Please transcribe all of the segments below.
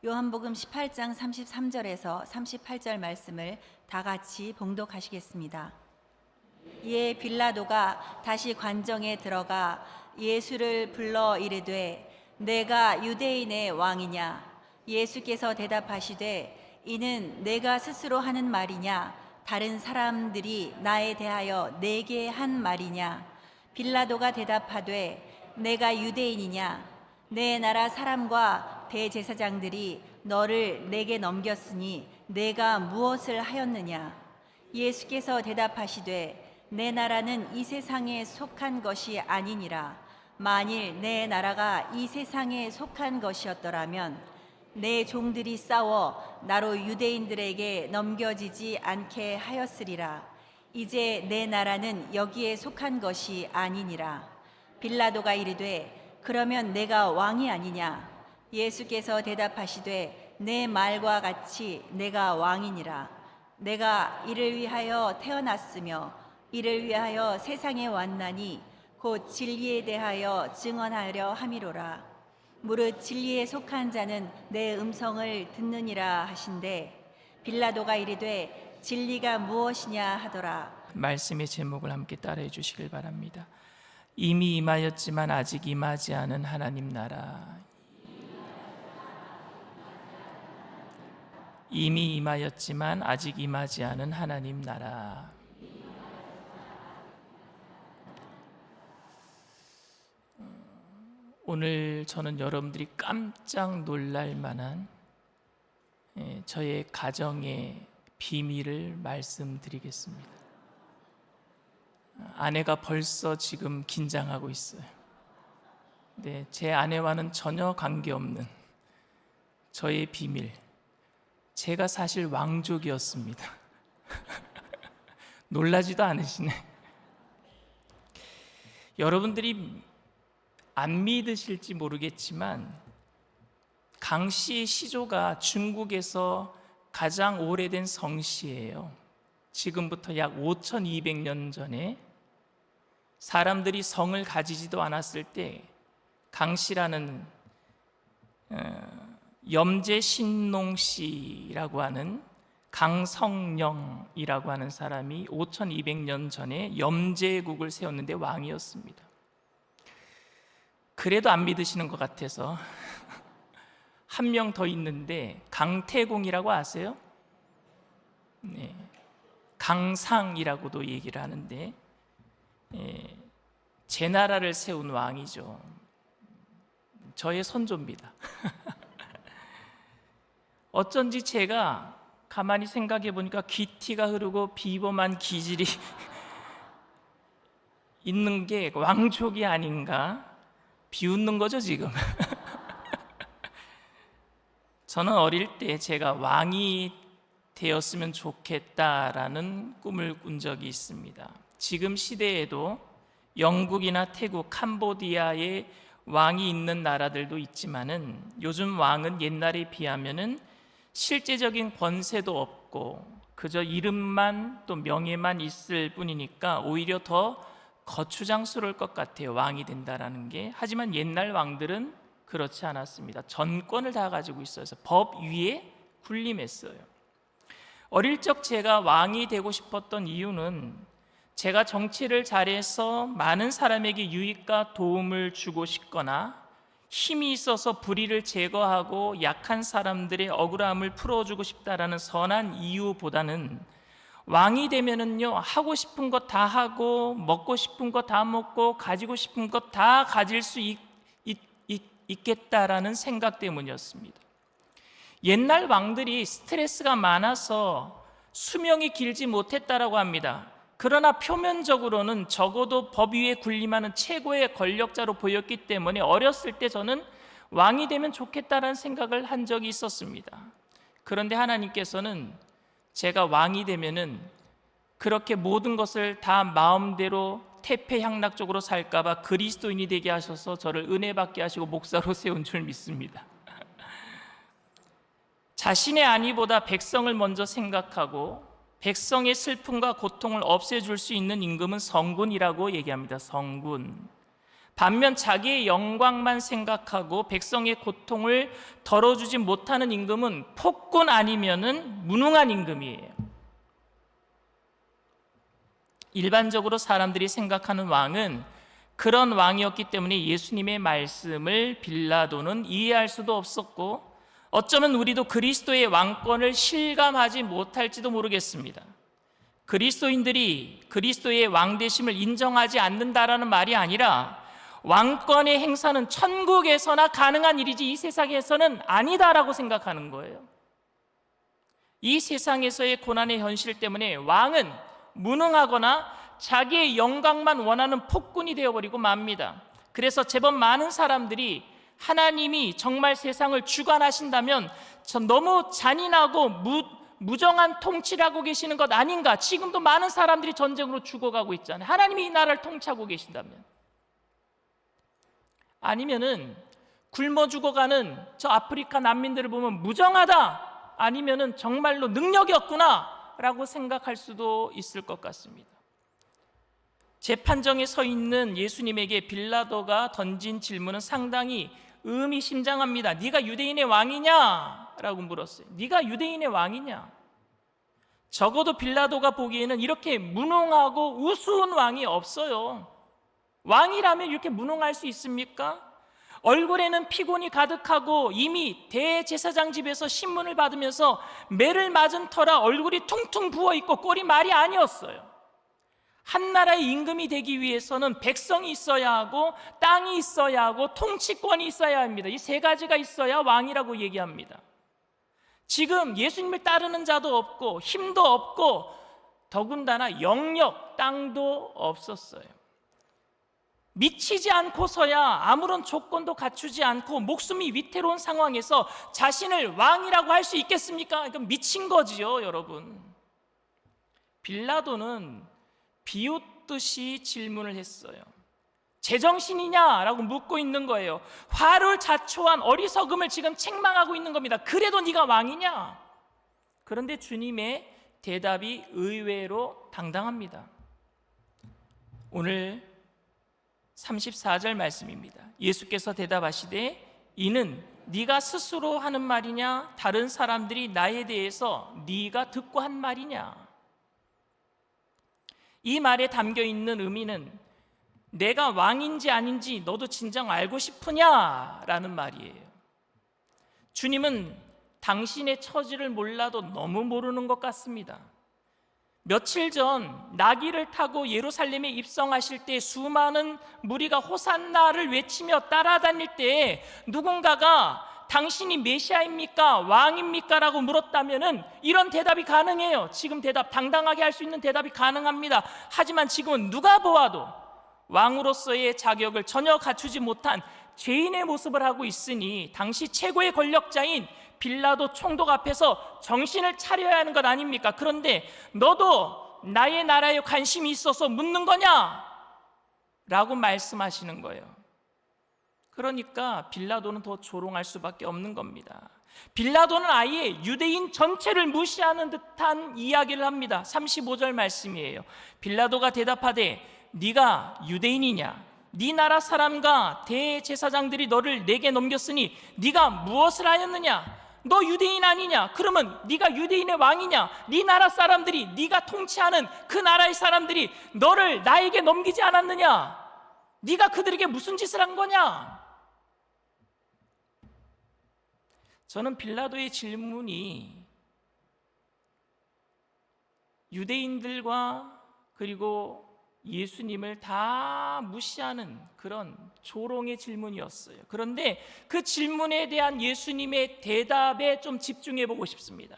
요한복음 18장 33절에서 38절 말씀을 다 같이 봉독하시겠습니다. 이에 빌라도가 다시 관정에 들어가 예수를 불러 이르되 내가 유대인의 왕이냐? 예수께서 대답하시되 이는 내가 스스로 하는 말이냐? 다른 사람들이 나에 대하여 내게 한 말이냐? 빌라도가 대답하되 내가 유대인이냐? 내 나라 사람과 대제사장들이 너를 내게 넘겼으니 내가 무엇을 하였느냐? 예수께서 대답하시되 내 나라는 이 세상에 속한 것이 아니니라. 만일 내 나라가 이 세상에 속한 것이었더라면 내 종들이 싸워 나로 유대인들에게 넘겨지지 않게 하였으리라. 이제 내 나라는 여기에 속한 것이 아니니라. 빌라도가 이르되 그러면 내가 왕이 아니냐? 예수께서 대답하시되 내 말과 같이 내가 왕이니라. 내가 이를 위하여 태어났으며 이를 위하여 세상에 왔나니 곧 진리에 대하여 증언하려 함이로라. 무릇 진리에 속한 자는 내 음성을 듣느니라 하신대 빌라도가 이르되 진리가 무엇이냐 하더라. 말씀의 제목을 함께 따라해 주시길 바랍니다. 이미 임하였지만 아직 임하지 않은 하나님 나라. 이미 임하였지만 아직 임하지 않은 하나님 나라. 오늘 저는 여러분들이 깜짝 놀랄 만한 저의 가정의 비밀을 말씀드리겠습니다. 아내가 벌써 지금 긴장하고 있어요. 네, 제 아내와는 전혀 관계없는 저의 비밀. 제가 사실 왕족이었습니다. 놀라지도 않으시네. 여러분들이 안 믿으실지 모르겠지만 강씨 시조가 중국에서 가장 오래된 성씨예요. 지금부터 약 5200년 전에 사람들이 성을 가지지도 않았을 때 강씨라는 염제신농씨라고 하는 강성령이라고 하는 사람이 5200년 전에 염제국을 세웠는데 왕이었습니다. 그래도 안 믿으시는 것 같아서 한 명 더 있는데 강태공이라고 아세요? 네. 강상이라고도 얘기를 하는데 제 나라를 세운 왕이죠. 저의 선조입니다. 어쩐지 제가 가만히 생각해 보니까 귀티가 흐르고 비범한 기질이 있는 게 왕족이 아닌가? 비웃는 거죠 지금. 저는 어릴 때 제가 왕이 되었으면 좋겠다라는 꿈을 꾼 적이 있습니다. 지금 시대에도 영국이나 태국, 캄보디아에 왕이 있는 나라들도 있지만은 요즘 왕은 옛날에 비하면은 실제적인 권세도 없고 그저 이름만 또 명예만 있을 뿐이니까 오히려 더 거추장스러울 것 같아요. 왕이 된다라는 게. 하지만 옛날 왕들은 그렇지 않았습니다. 전권을 다 가지고 있어서 법 위에 군림했어요. 어릴 적 제가 왕이 되고 싶었던 이유는 제가 정치를 잘해서 많은 사람에게 유익과 도움을 주고 싶거나 힘이 있어서 불의를 제거하고 약한 사람들의 억울함을 풀어주고 싶다라는 선한 이유보다는 왕이 되면은요, 하고 싶은 것 다 하고 먹고 싶은 것 다 먹고 가지고 싶은 것 다 가질 수 있겠다라는 생각 때문이었습니다. 옛날 왕들이 스트레스가 많아서 수명이 길지 못했다라고 합니다. 그러나 표면적으로는 적어도 법 위에 군림하는 최고의 권력자로 보였기 때문에 어렸을 때 저는 왕이 되면 좋겠다라는 생각을 한 적이 있었습니다. 그런데 하나님께서는 제가 왕이 되면은 그렇게 모든 것을 다 마음대로 태폐향락적으로 살까봐 그리스도인이 되게 하셔서 저를 은혜 받게 하시고 목사로 세운 줄 믿습니다. 자신의 안위보다 백성을 먼저 생각하고 백성의 슬픔과 고통을 없애줄 수 있는 임금은 성군이라고 얘기합니다. 성군. 반면 자기의 영광만 생각하고 백성의 고통을 덜어주지 못하는 임금은 폭군 아니면은 무능한 임금이에요. 일반적으로 사람들이 생각하는 왕은 그런 왕이었기 때문에 예수님의 말씀을 빌라도는 이해할 수도 없었고, 어쩌면 우리도 그리스도의 왕권을 실감하지 못할지도 모르겠습니다. 그리스도인들이 그리스도의 왕되심을 인정하지 않는다라는 말이 아니라 왕권의 행사는 천국에서나 가능한 일이지 이 세상에서는 아니다라고 생각하는 거예요. 이 세상에서의 고난의 현실 때문에 왕은 무능하거나 자기의 영광만 원하는 폭군이 되어버리고 맙니다. 그래서 제법 많은 사람들이 하나님이 정말 세상을 주관하신다면 너무 잔인하고 무정한 통치를 하고 계시는 것 아닌가. 지금도 많은 사람들이 전쟁으로 죽어가고 있잖아요. 하나님이 이 나라를 통치하고 계신다면. 아니면은 굶어 죽어가는 저 아프리카 난민들을 보면 무정하다, 아니면은 정말로 능력이 없구나 라고 생각할 수도 있을 것 같습니다. 재판정에 서 있는 예수님에게 빌라도가 던진 질문은 상당히 의미심장합니다. 네가 유대인의 왕이냐? 라고 물었어요. 네가 유대인의 왕이냐? 적어도 빌라도가 보기에는 이렇게 무능하고 우스운 왕이 없어요. 왕이라면 이렇게 무능할 수 있습니까? 얼굴에는 피곤이 가득하고 이미 대제사장 집에서 신문을 받으면서 매를 맞은 터라 얼굴이 퉁퉁 부어있고 꼴이 말이 아니었어요. 한 나라의 임금이 되기 위해서는 백성이 있어야 하고 땅이 있어야 하고 통치권이 있어야 합니다. 이 세 가지가 있어야 왕이라고 얘기합니다. 지금 예수님을 따르는 자도 없고 힘도 없고 더군다나 영역, 땅도 없었어요. 미치지 않고서야 아무런 조건도 갖추지 않고 목숨이 위태로운 상황에서 자신을 왕이라고 할 수 있겠습니까? 이건 미친 거지요, 여러분. 빌라도는 비웃듯이 질문을 했어요. 제정신이냐라고 묻고 있는 거예요. 화를 자초한 어리석음을 지금 책망하고 있는 겁니다. 그래도 네가 왕이냐? 그런데 주님의 대답이 의외로 당당합니다. 오늘 34절 말씀입니다. 예수께서 대답하시되 이는 네가 스스로 하는 말이냐, 다른 사람들이 나에 대해서 네가 듣고 한 말이냐? 이 말에 담겨 있는 의미는 내가 왕인지 아닌지 너도 진정 알고 싶으냐라는 말이에요. 주님은 당신의 처지를 몰라도 너무 모르는 것 같습니다. 며칠 전 나귀를 타고 예루살렘에 입성하실 때 수많은 무리가 호산나를 외치며 따라다닐 때 누군가가 당신이 메시아입니까? 왕입니까? 라고 물었다면은 이런 대답이 가능해요. 지금 대답 당당하게 할 수 있는 대답이 가능합니다. 하지만 지금은 누가 보아도 왕으로서의 자격을 전혀 갖추지 못한 죄인의 모습을 하고 있으니 당시 최고의 권력자인 빌라도 총독 앞에서 정신을 차려야 하는 것 아닙니까? 그런데 너도 나의 나라에 관심이 있어서 묻는 거냐? 라고 말씀하시는 거예요. 그러니까 빌라도는 더 조롱할 수밖에 없는 겁니다. 빌라도는 아예 유대인 전체를 무시하는 듯한 이야기를 합니다. 35절 말씀이에요. 빌라도가 대답하되 네가 유대인이냐? 네 나라 사람과 대제사장들이 너를 내게 넘겼으니 네가 무엇을 하였느냐? 너 유대인 아니냐? 그러면 네가 유대인의 왕이냐? 네 나라 사람들이, 네가 통치하는 그 나라의 사람들이 너를 나에게 넘기지 않았느냐? 네가 그들에게 무슨 짓을 한 거냐? 저는 빌라도의 질문이 유대인들과 그리고 예수님을 다 무시하는 그런 조롱의 질문이었어요. 그런데 그 질문에 대한 예수님의 대답에 좀 집중해 보고 싶습니다.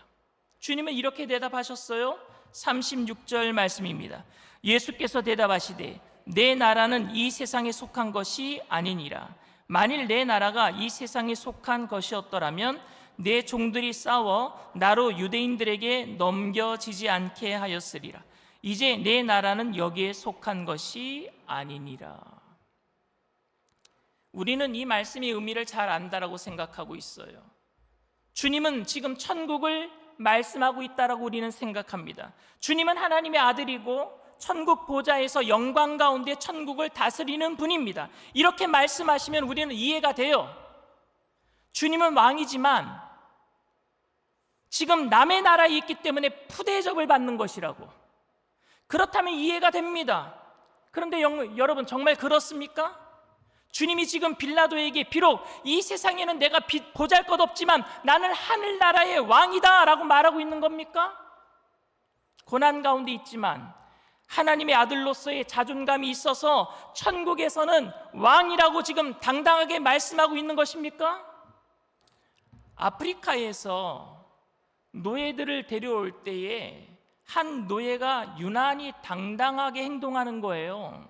주님은 이렇게 대답하셨어요. 36절 말씀입니다. 예수께서 대답하시되 내 나라는 이 세상에 속한 것이 아니니라. 만일 내 나라가 이 세상에 속한 것이었더라면 내 종들이 싸워 나로 유대인들에게 넘겨지지 않게 하였으리라. 이제 내 나라는 여기에 속한 것이 아니니라. 우리는 이 말씀의 의미를 잘 안다라고 생각하고 있어요. 주님은 지금 천국을 말씀하고 있다라고 우리는 생각합니다. 주님은 하나님의 아들이고 천국 보좌에서 영광 가운데 천국을 다스리는 분입니다. 이렇게 말씀하시면 우리는 이해가 돼요. 주님은 왕이지만 지금 남의 나라에 있기 때문에 푸대접을 받는 것이라고. 그렇다면 이해가 됩니다. 그런데 여러분, 정말 그렇습니까? 주님이 지금 빌라도에게 비록 이 세상에는 내가 보잘것없지만 나는 하늘나라의 왕이다 라고 말하고 있는 겁니까? 고난 가운데 있지만 하나님의 아들로서의 자존감이 있어서 천국에서는 왕이라고 지금 당당하게 말씀하고 있는 것입니까? 아프리카에서 노예들을 데려올 때에 한 노예가 유난히 당당하게 행동하는 거예요.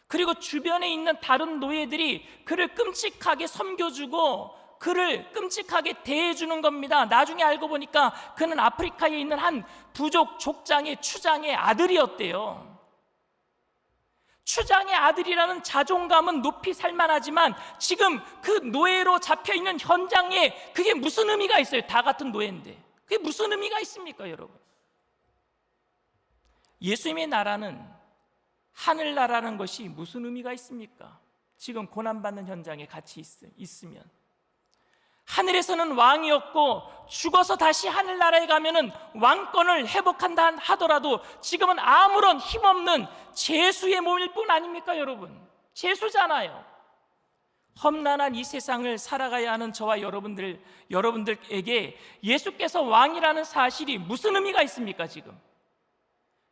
그리고 주변에 있는 다른 노예들이 그를 끔찍하게 섬겨주고 그를 끔찍하게 대해주는 겁니다. 나중에 알고 보니까 그는 아프리카에 있는 한 부족 족장의 추장의 아들이었대요. 추장의 아들이라는 자존감은 높이 살만하지만 지금 그 노예로 잡혀있는 현장에 그게 무슨 의미가 있어요? 다 같은 노예인데 그게 무슨 의미가 있습니까, 여러분? 예수님의 나라는 하늘나라는 것이 무슨 의미가 있습니까? 지금 고난받는 현장에 같이 있으면 하늘에서는 왕이었고 죽어서 다시 하늘나라에 가면은 왕권을 회복한다 하더라도 지금은 아무런 힘없는 죄수의 몸일 뿐 아닙니까, 여러분? 죄수잖아요. 험난한 이 세상을 살아가야 하는 저와 여러분들에게 예수께서 왕이라는 사실이 무슨 의미가 있습니까, 지금?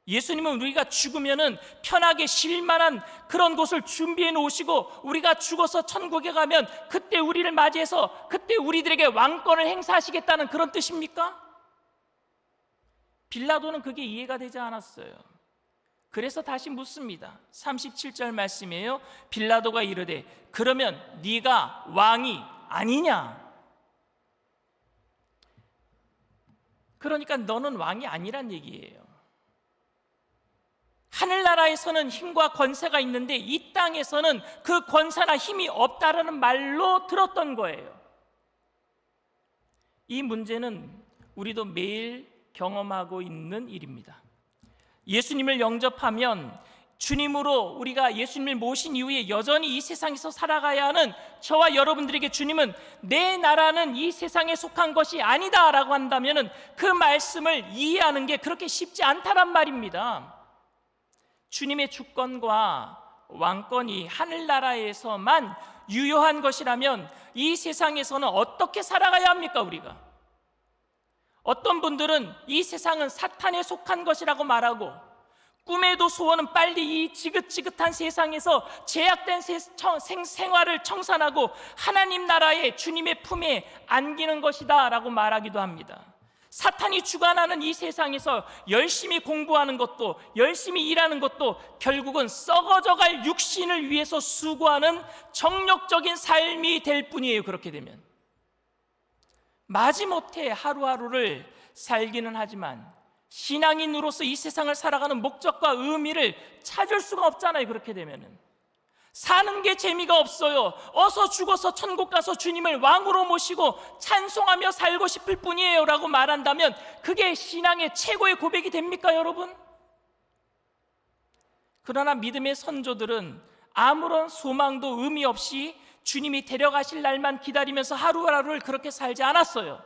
예수님은 우리가 죽으면은 편하게 쉴 만한 그런 곳을 준비해 놓으시고 우리가 죽어서 천국에 가면 그때 우리를 맞이해서 그때 우리들에게 왕권을 행사하시겠다는 그런 뜻입니까? 빌라도는 그게 이해가 되지 않았어요. 그래서 다시 묻습니다. 37절 말씀이에요. 빌라도가 이르되 그러면 네가 왕이 아니냐? 그러니까 너는 왕이 아니란 얘기예요. 하늘나라에서는 힘과 권세가 있는데 이 땅에서는 그 권세나 힘이 없다라는 말로 들었던 거예요. 이 문제는 우리도 매일 경험하고 있는 일입니다. 예수님을 영접하면 주님으로 우리가 예수님을 모신 이후에 여전히 이 세상에서 살아가야 하는 저와 여러분들에게 주님은 내 나라는 이 세상에 속한 것이 아니다 라고 한다면 그 말씀을 이해하는 게 그렇게 쉽지 않다란 말입니다. 주님의 주권과 왕권이 하늘나라에서만 유효한 것이라면 이 세상에서는 어떻게 살아가야 합니까, 우리가? 어떤 분들은 이 세상은 사탄에 속한 것이라고 말하고 꿈에도 소원은 빨리 이 지긋지긋한 세상에서 제약된 생활을 청산하고 하나님 나라의 주님의 품에 안기는 것이다 라고 말하기도 합니다. 사탄이 주관하는 이 세상에서 열심히 공부하는 것도 열심히 일하는 것도 결국은 썩어져갈 육신을 위해서 수고하는 정력적인 삶이 될 뿐이에요. 그렇게 되면 마지못해 하루하루를 살기는 하지만 신앙인으로서 이 세상을 살아가는 목적과 의미를 찾을 수가 없잖아요. 그렇게 되면은 사는 게 재미가 없어요. 어서 죽어서 천국 가서 주님을 왕으로 모시고 찬송하며 살고 싶을 뿐이에요 라고 말한다면 그게 신앙의 최고의 고백이 됩니까, 여러분? 그러나 믿음의 선조들은 아무런 소망도 의미 없이 주님이 데려가실 날만 기다리면서 하루하루를 그렇게 살지 않았어요.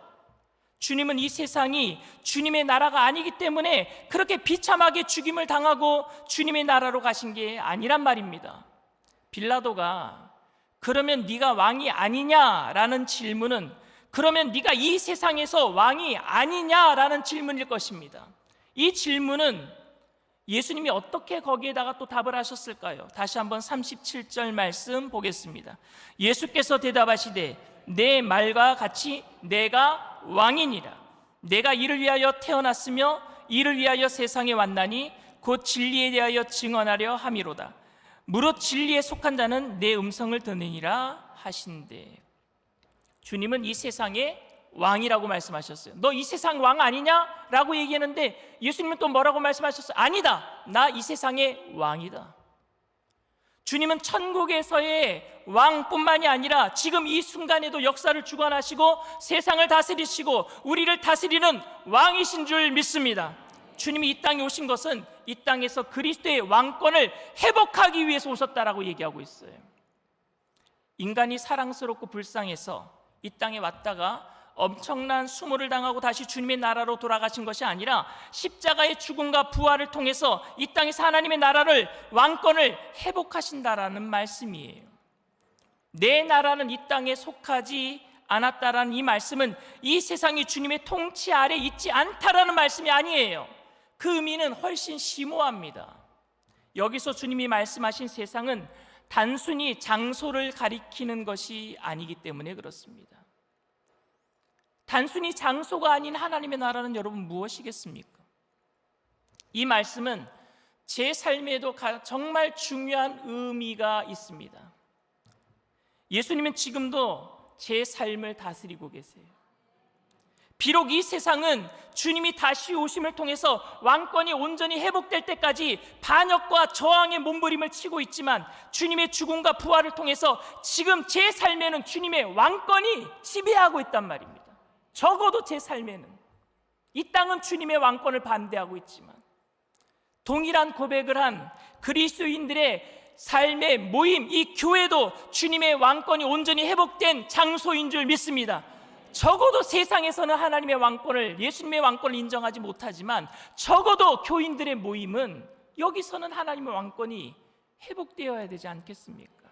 주님은 이 세상이 주님의 나라가 아니기 때문에 그렇게 비참하게 죽임을 당하고 주님의 나라로 가신 게 아니란 말입니다. 빌라도가 그러면 네가 왕이 아니냐라는 질문은 그러면 네가 이 세상에서 왕이 아니냐라는 질문일 것입니다. 이 질문은 예수님이 어떻게 거기에다가 또 답을 하셨을까요? 다시 한번 37절 말씀 보겠습니다. 예수께서 대답하시되 내 말과 같이 내가 왕이니라. 내가 이를 위하여 태어났으며 이를 위하여 세상에 왔나니 곧 진리에 대하여 증언하려 함이로다. 무릇 진리에 속한 자는 내 음성을 듣느니라 하신대. 주님은 이 세상의 왕이라고 말씀하셨어요. 너 이 세상 왕 아니냐? 라고 얘기했는데 예수님은 또 뭐라고 말씀하셨어요? 아니다, 나 이 세상의 왕이다. 주님은 천국에서의 왕뿐만이 아니라 지금 이 순간에도 역사를 주관하시고 세상을 다스리시고 우리를 다스리는 왕이신 줄 믿습니다. 주님이 이 땅에 오신 것은 이 땅에서 그리스도의 왕권을 회복하기 위해서 오셨다라고 얘기하고 있어요. 인간이 사랑스럽고 불쌍해서 이 땅에 왔다가 엄청난 수모를 당하고 다시 주님의 나라로 돌아가신 것이 아니라 십자가의 죽음과 부활을 통해서 이 땅에서 하나님의 나라를, 왕권을 회복하신다라는 말씀이에요. 내 나라는 이 땅에 속하지 않았다라는 이 말씀은 이 세상이 주님의 통치 아래 있지 않다라는 말씀이 아니에요. 그 의미는 훨씬 심오합니다. 여기서 주님이 말씀하신 세상은 단순히 장소를 가리키는 것이 아니기 때문에 그렇습니다. 단순히 장소가 아닌 하나님의 나라는 여러분 무엇이겠습니까? 이 말씀은 제 삶에도 정말 중요한 의미가 있습니다. 예수님은 지금도 제 삶을 다스리고 계세요. 비록 이 세상은 주님이 다시 오심을 통해서 왕권이 온전히 회복될 때까지 반역과 저항의 몸부림을 치고 있지만, 주님의 죽음과 부활을 통해서 지금 제 삶에는 주님의 왕권이 지배하고 있단 말입니다. 적어도 제 삶에는. 이 땅은 주님의 왕권을 반대하고 있지만 동일한 고백을 한 그리스도인들의 삶의 모임, 이 교회도 주님의 왕권이 온전히 회복된 장소인 줄 믿습니다. 적어도 세상에서는 하나님의 왕권을, 예수님의 왕권을 인정하지 못하지만 적어도 교인들의 모임은 여기서는 하나님의 왕권이 회복되어야 되지 않겠습니까?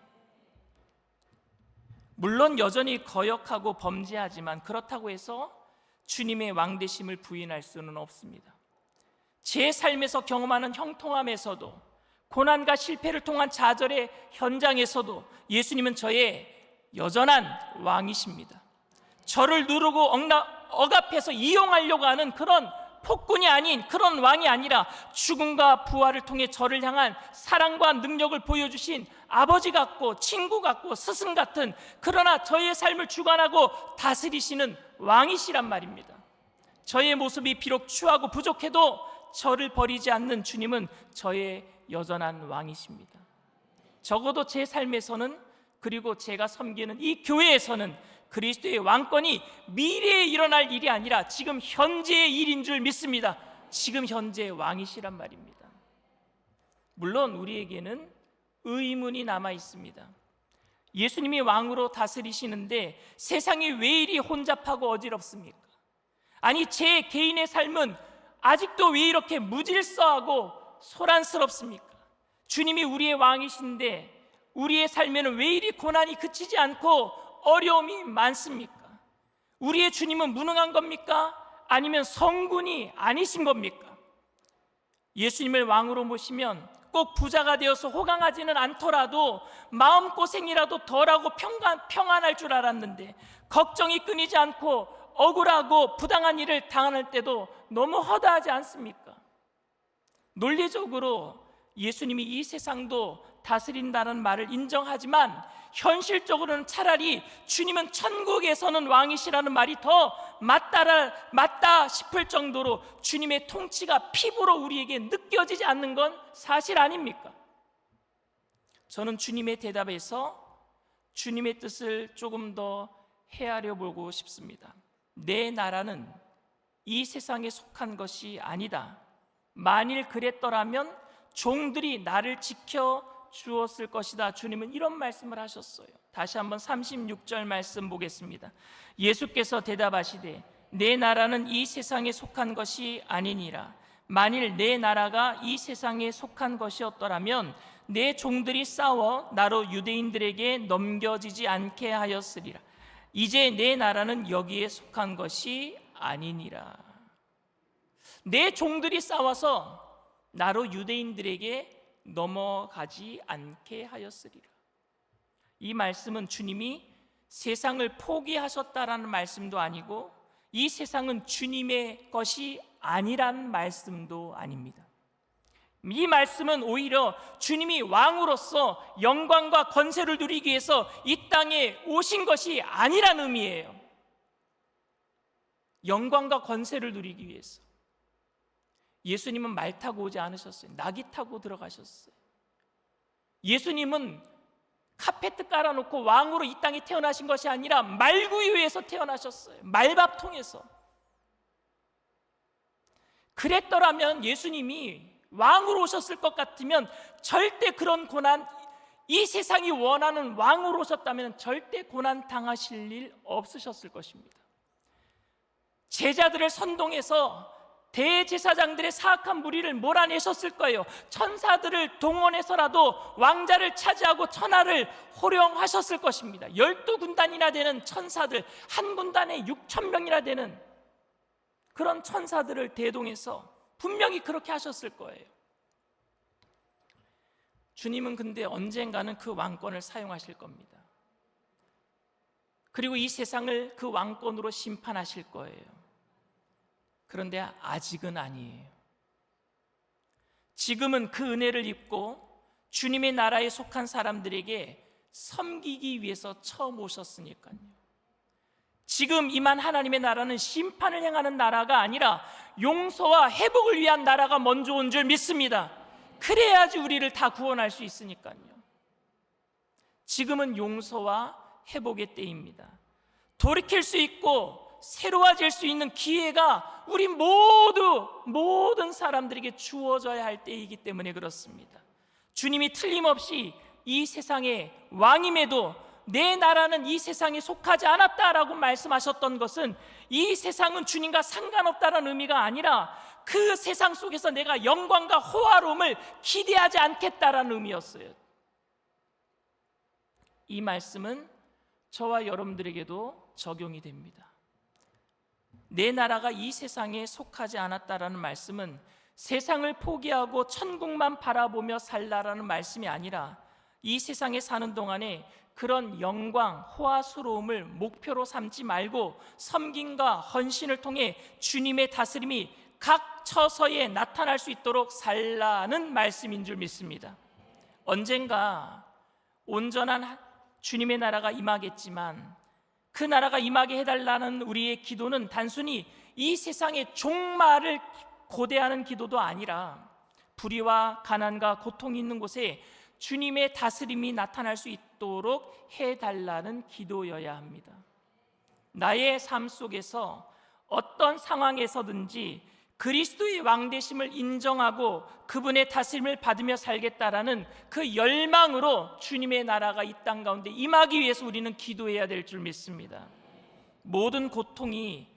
물론 여전히 거역하고 범죄하지만 그렇다고 해서 주님의 왕되심을 부인할 수는 없습니다. 제 삶에서 경험하는 형통함에서도, 고난과 실패를 통한 좌절의 현장에서도 예수님은 저의 여전한 왕이십니다. 저를 누르고 억압해서 이용하려고 하는 그런 폭군이 아닌, 그런 왕이 아니라 죽음과 부활을 통해 저를 향한 사랑과 능력을 보여주신 아버지 같고 친구 같고 스승 같은, 그러나 저의 삶을 주관하고 다스리시는 왕이시란 말입니다. 저의 모습이 비록 추하고 부족해도 저를 버리지 않는 주님은 저의 여전한 왕이십니다. 적어도 제 삶에서는, 그리고 제가 섬기는 이 교회에서는 그리스도의 왕권이 미래에 일어날 일이 아니라 지금 현재의 일인 줄 믿습니다. 지금 현재 왕이시란 말입니다. 물론 우리에게는 의문이 남아 있습니다. 예수님이 왕으로 다스리시는데 세상이 왜 이리 혼잡하고 어지럽습니까? 아니, 제 개인의 삶은 아직도 왜 이렇게 무질서하고 소란스럽습니까? 주님이 우리의 왕이신데 우리의 삶에는 왜 이리 고난이 그치지 않고 어려움이 많습니까? 우리의 주님은 무능한 겁니까? 아니면 성군이 아니신 겁니까? 예수님을 왕으로 모시면 꼭 부자가 되어서 호강하지는 않더라도 마음고생이라도 덜하고 평안할 줄 알았는데, 걱정이 끊이지 않고 억울하고 부당한 일을 당할 때도 너무 허다하지 않습니까? 논리적으로 예수님이 이 세상도 다스린다는 말을 인정하지만 현실적으로는 차라리 주님은 천국에서는 왕이시라는 말이 더 맞다 싶을 정도로 주님의 통치가 피부로 우리에게 느껴지지 않는 건 사실 아닙니까? 저는 주님의 대답에서 주님의 뜻을 조금 더 헤아려 보고 싶습니다. 내 나라는 이 세상에 속한 것이 아니다. 만일 그랬더라면 종들이 나를 지켜 주었을 것이다. 주님은 이런 말씀을 하셨어요. 다시 한번 36절 말씀 보겠습니다. 예수께서 대답하시되 내 나라는 이 세상에 속한 것이 아니니라. 만일 내 나라가 이 세상에 속한 것이었더라면 내 종들이 싸워 나로 유대인들에게 넘겨지지 않게 하였으리라. 이제 내 나라는 여기에 속한 것이 아니니라. 내 종들이 싸워서 나로 유대인들에게 넘어가지 않게 하였으리라. 이 말씀은 주님이 세상을 포기하셨다라는 말씀도 아니고 이 세상은 주님의 것이 아니란 말씀도 아닙니다. 이 말씀은 오히려 주님이 왕으로서 영광과 권세를 누리기 위해서 이 땅에 오신 것이 아니란 의미예요. 영광과 권세를 누리기 위해서. 예수님은 말 타고 오지 않으셨어요. 나귀 타고 들어가셨어요. 예수님은 카페트 깔아놓고 왕으로 이 땅에 태어나신 것이 아니라 말구유에서 태어나셨어요. 말밥 통해서. 그랬더라면 예수님이 왕으로 오셨을 것 같으면 절대 그런 고난, 이 세상이 원하는 왕으로 오셨다면 절대 고난 당하실 일 없으셨을 것입니다. 제자들을 선동해서 대제사장들의 사악한 무리를 몰아내셨을 거예요. 천사들을 동원해서라도 왕자를 차지하고 천하를 호령하셨을 것입니다. 12군단이나 되는 천사들, 한 군단에 6,000명이나 되는 그런 천사들을 대동해서 분명히 그렇게 하셨을 거예요. 주님은 근데 언젠가는 그 왕권을 사용하실 겁니다. 그리고 이 세상을 그 왕권으로 심판하실 거예요. 그런데 아직은 아니에요. 지금은 그 은혜를 입고 주님의 나라에 속한 사람들에게 섬기기 위해서 처음 오셨으니까요. 지금 임한 하나님의 나라는 심판을 행하는 나라가 아니라 용서와 회복을 위한 나라가 먼저 온 줄 믿습니다. 그래야지 우리를 다 구원할 수 있으니까요. 지금은 용서와 회복의 때입니다. 돌이킬 수 있고 새로워질 수 있는 기회가 우리 모든 사람들에게 주어져야 할 때이기 때문에 그렇습니다. 주님이 틀림없이 이 세상의 왕임에도 내 나라는 이 세상에 속하지 않았다라고 말씀하셨던 것은 이 세상은 주님과 상관없다는 의미가 아니라 그 세상 속에서 내가 영광과 호화로움을 기대하지 않겠다라는 의미였어요. 이 말씀은 저와 여러분들에게도 적용이 됩니다. 내 나라가 이 세상에 속하지 않았다라는 말씀은 세상을 포기하고 천국만 바라보며 살라라는 말씀이 아니라 이 세상에 사는 동안에 그런 영광, 호화스러움을 목표로 삼지 말고 섬김과 헌신을 통해 주님의 다스림이 각 처서에 나타날 수 있도록 살라는 말씀인 줄 믿습니다. 언젠가 온전한 주님의 나라가 임하겠지만 그 나라가 임하게 해달라는 우리의 기도는 단순히 이 세상의 종말을 고대하는 기도도 아니라 불의와 가난과 고통이 있는 곳에 주님의 다스림이 나타날 수 있도록 해달라는 기도여야 합니다. 나의 삶 속에서 어떤 상황에서든지 그리스도의 왕되심을 인정하고 그분의 다스림을 받으며 살겠다라는 그 열망으로 주님의 나라가 이 땅 가운데 임하기 위해서 우리는 기도해야 될 줄 믿습니다. 모든 고통이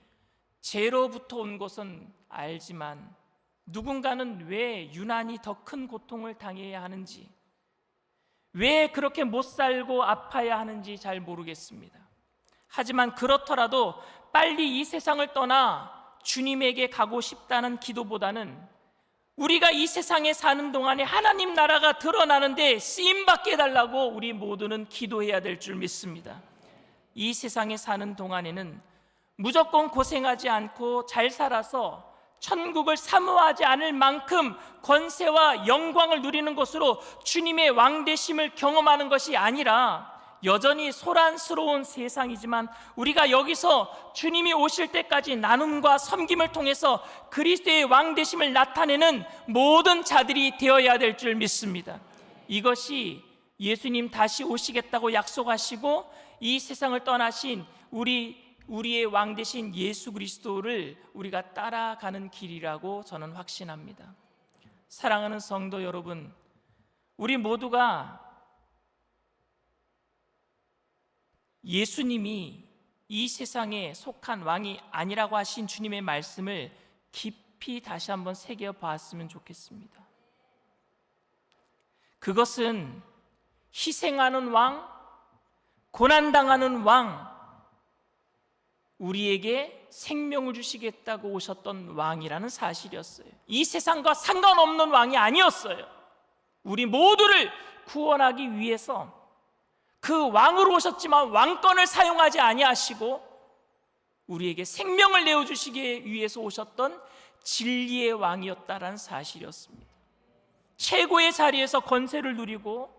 죄로부터 온 것은 알지만 누군가는 왜 유난히 더 큰 고통을 당해야 하는지, 왜 그렇게 못 살고 아파야 하는지 잘 모르겠습니다. 하지만 그렇더라도 빨리 이 세상을 떠나 주님에게 가고 싶다는 기도보다는 우리가 이 세상에 사는 동안에 하나님 나라가 드러나는데 쓰임받게 해달라고 우리 모두는 기도해야 될 줄 믿습니다. 이 세상에 사는 동안에는 무조건 고생하지 않고 잘 살아서 천국을 사모하지 않을 만큼 권세와 영광을 누리는 것으로 주님의 왕되심을 경험하는 것이 아니라 여전히 소란스러운 세상이지만 우리가 여기서 주님이 오실 때까지 나눔과 섬김을 통해서 그리스도의 왕되심을 나타내는 모든 자들이 되어야 될 줄 믿습니다. 이것이 예수님 다시 오시겠다고 약속하시고 이 세상을 떠나신 우리의 왕 되신 예수 그리스도를 우리가 따라가는 길이라고 저는 확신합니다. 사랑하는 성도 여러분, 우리 모두가 예수님이 이 세상에 속한 왕이 아니라고 하신 주님의 말씀을 깊이 다시 한번 새겨봤으면 좋겠습니다. 그것은 희생하는 왕, 고난당하는 왕, 우리에게 생명을 주시겠다고 오셨던 왕이라는 사실이었어요. 이 세상과 상관없는 왕이 아니었어요. 우리 모두를 구원하기 위해서 그 왕으로 오셨지만 왕권을 사용하지 아니하시고 우리에게 생명을 내어주시기 위해서 오셨던 진리의 왕이었다라는 사실이었습니다. 최고의 자리에서 권세를 누리고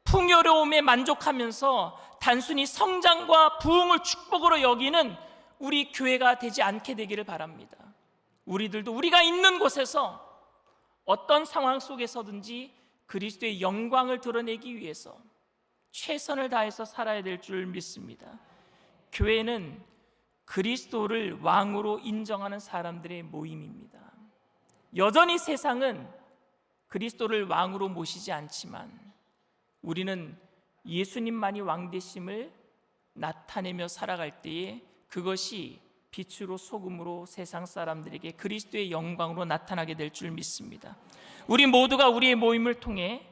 풍요로움에 만족하면서 단순히 성장과 부흥을 축복으로 여기는 우리 교회가 되지 않게 되기를 바랍니다. 우리들도 우리가 있는 곳에서 어떤 상황 속에서든지 그리스도의 영광을 드러내기 위해서 최선을 다해서 살아야 될 줄 믿습니다. 교회는 그리스도를 왕으로 인정하는 사람들의 모임입니다. 여전히 세상은 그리스도를 왕으로 모시지 않지만 우리는 예수님만이 왕 되심을 나타내며 살아갈 때에 그것이 빛으로 소금으로 세상 사람들에게 그리스도의 영광으로 나타나게 될 줄 믿습니다. 우리 모두가 우리의 모임을 통해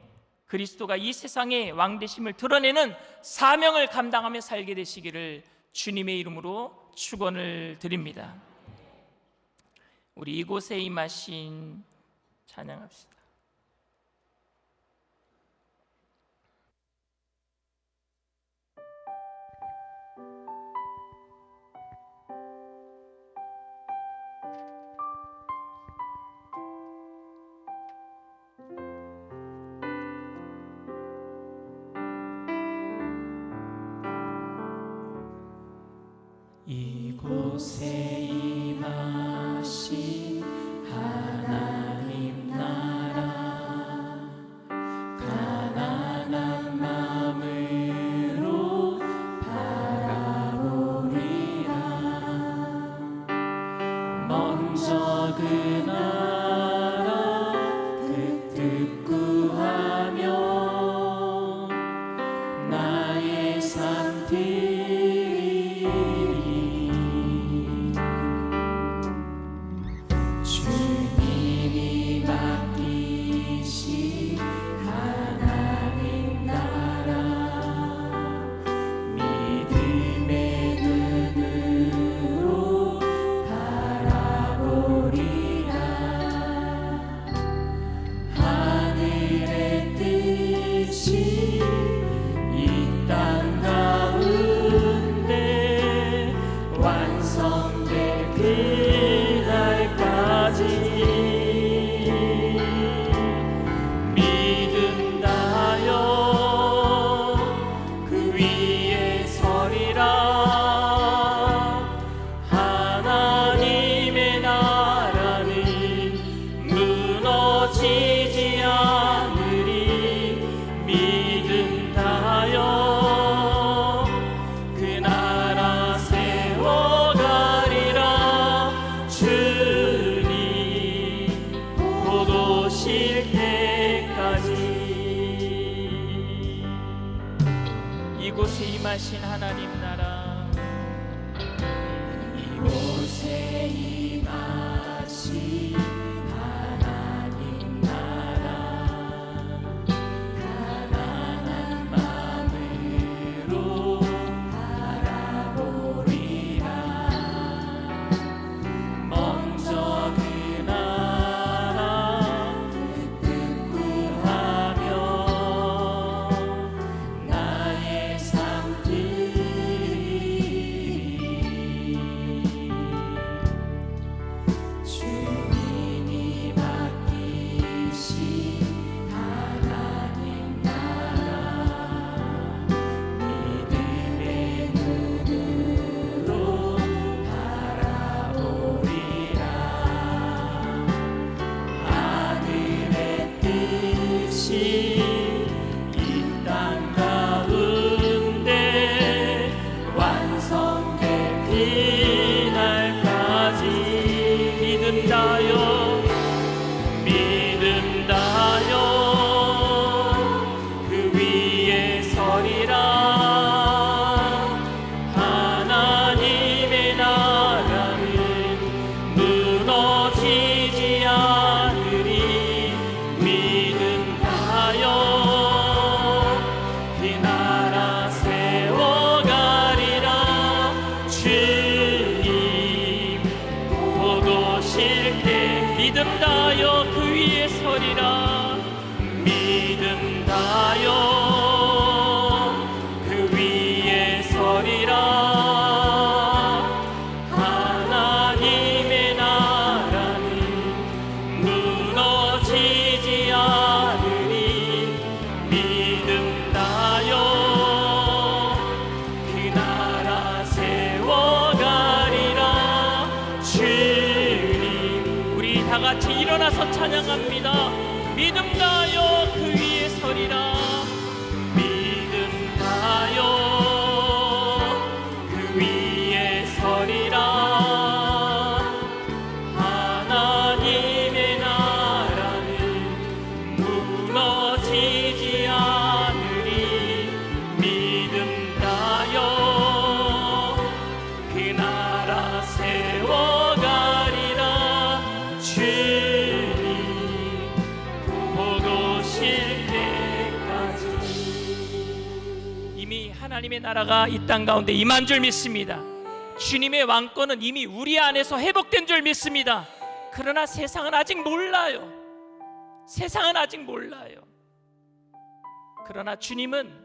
그리스도가 이 세상의 왕 되심을 드러내는 사명을 감당하며 살게 되시기를 주님의 이름으로 축원을 드립니다. 우리 이곳에 임하신 찬양합시다. 이곳에 임하신 하나님 나라 가난한 마음으로 바라보리라. 먼저 그 나라 그 뜻 구하며 나의 삶 주님이 맡기신 하나님 나라 믿음의 눈으로 바라보리라. 하늘의 뜻이 이 땅 가운데 완성될 그날까지 믿음 다하여 그 위에 서리라. 하나님의 나라는 무너지지 않으리. 믿음 다하여 그 나라 세워가리라. 주님 곧 오실 때까지. 이곳에 임하신 하나님 나라 이곳에 임하신 하나님 나라 가난한 마음으로 바라보리라. 먼저 그 나라 그 뜻 구하며 나의 삶 주님이 맡기신 하나님 나라 믿음의 눈으로 바라보리라. 하늘의 뜻이 이 땅 가운데 완성될 그날까지 믿음 다하여 그 위에 서리라. 하나님의 나라는 무너지지 않으리. 믿음 다하여 그 나라 세워가리라. 주님 곧 오실 때 믿음 다하여 그 위에 서리라. 믿음 다하여 그 위에 서리라. 하나님의 나라는 무너지지 않으리. 믿음 다하여 그 나라 세워가리라. 주님 우리 다 같이 일어나서 찬양합니다. 믿음 다하여 그 위에 서리라. 믿음 다하여 그 위에 서리라. 하나님의 나라 하나님의 나라가 이 땅 가운데 임한 줄 믿습니다. 주님의 왕권은 이미 우리 안에서 회복된 줄 믿습니다. 그러나 세상은 아직 몰라요. 세상은 아직 몰라요. 그러나 주님은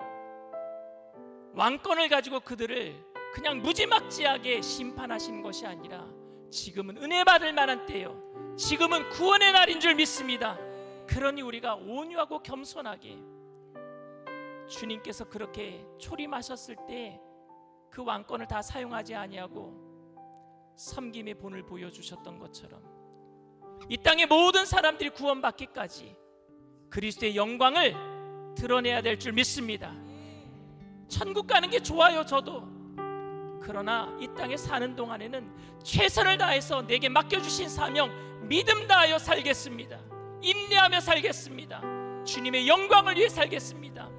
왕권을 가지고 그들을 그냥 무지막지하게 심판하신 것이 아니라 지금은 은혜 받을 만한 때요, 지금은 구원의 날인 줄 믿습니다. 그러니 우리가 온유하고 겸손하게, 주님께서 그렇게 초림하셨을 때 그 왕권을 다 사용하지 아니하고 섬김의 본을 보여주셨던 것처럼 이 땅의 모든 사람들이 구원받기까지 그리스도의 영광을 드러내야 될 줄 믿습니다. 천국 가는 게 좋아요, 저도. 그러나 이 땅에 사는 동안에는 최선을 다해서 내게 맡겨주신 사명 믿음 다하여 살겠습니다. 인내하며 살겠습니다. 주님의 영광을 위해 살겠습니다.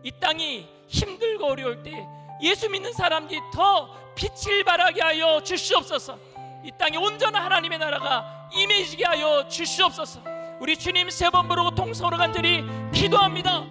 이 땅이 힘들고 어려울 때 예수 믿는 사람들이 더 빛을 발하게 하여 주시옵소서. 이 땅에 온전한 하나님의 나라가 임해지게 하여 주시옵소서. 우리 주님 세 번 부르고 통성으로 간절히 기도합니다.